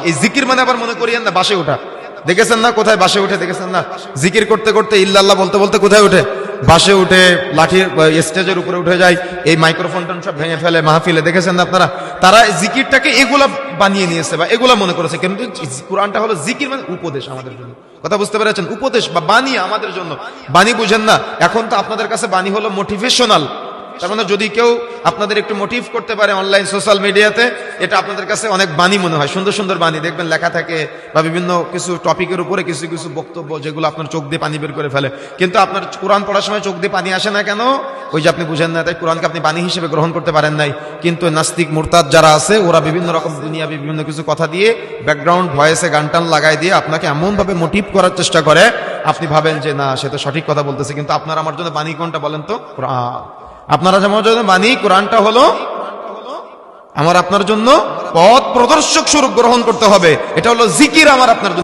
এই জিকির মানে আবার মনে করিয়েন না বাসে ওঠা। দেখেছেন না কোথায় বাসে উঠে, দেখেছেন না জিকির করতে করতে ইল্লাল্লাহ বলতে বলতে কোথায় উঠে, বাসে উঠে, লাঠির স্টেজের উপরে উঠে যায়, এই মাইক্রোফোন সব ভেঙে ফেলে মাহফিলে, দেখেছেন না আপনারা? তারা জিকিরটাকে এগুলা বানিয়ে নিয়েছে বা এগুলা মনে করেছে, কিন্তু কোরআনটা হলো জিকির মানে উপদেশ আমাদের জন্য। কথা বুঝতে পেরেছেন? উপদেশ বা বাণী আমাদের জন্য। বাণী বুঝেন না? এখন তো আপনাদের কাছে বাণী হলো মোটিভেশনাল। তার মানে যদি কেউ আপনাদের একটু মোটিভ করতে পারে অনলাইন সোশ্যাল মিডিয়াতে, এটা আপনাদের কাছে অনেক বাণী মনে হয়। সুন্দর সুন্দর বাণী দেখবেন লেখা থাকে, বা বিভিন্ন কিছু টপিকের উপরে কিছু কিছু বক্তব্য যেগুলো আপনার চোখ দিয়ে পানি বের করে ফেলে। কিন্তু আপনার কোরআন পড়ার সময় চোখ দিয়ে পানি আসে না কেন? ওই যে আপনি বুঝেন না, তাই কোরআনকে আপনি বাণী হিসেবে গ্রহণ করতে পারেন নাই। কিন্তু নাস্তিক মুরতাদ যারা আছে, ওরা বিভিন্ন রকম দুনিয়াবি বিভিন্ন কিছু কথা দিয়ে ব্যাকগ্রাউন্ড ভয়েসে গান টান লাগাই দিয়ে আপনাকে এমন ভাবে মোটিভ করার চেষ্টা করে, আপনি ভাবেন যে না, সে তো সঠিক কথা বলতেছে। কিন্তু আপনার আমার জন্য বাণী কোনটা বলেন তো? কোরআন। আপনারা যেমন জন্য বাণী, কোরআনটা হলো আমার আপনার জন্য পথ প্রদর্শক স্বরূপ গ্রহণ করতে হবে। এটা হলো জিকির আমার আপনার জন্য।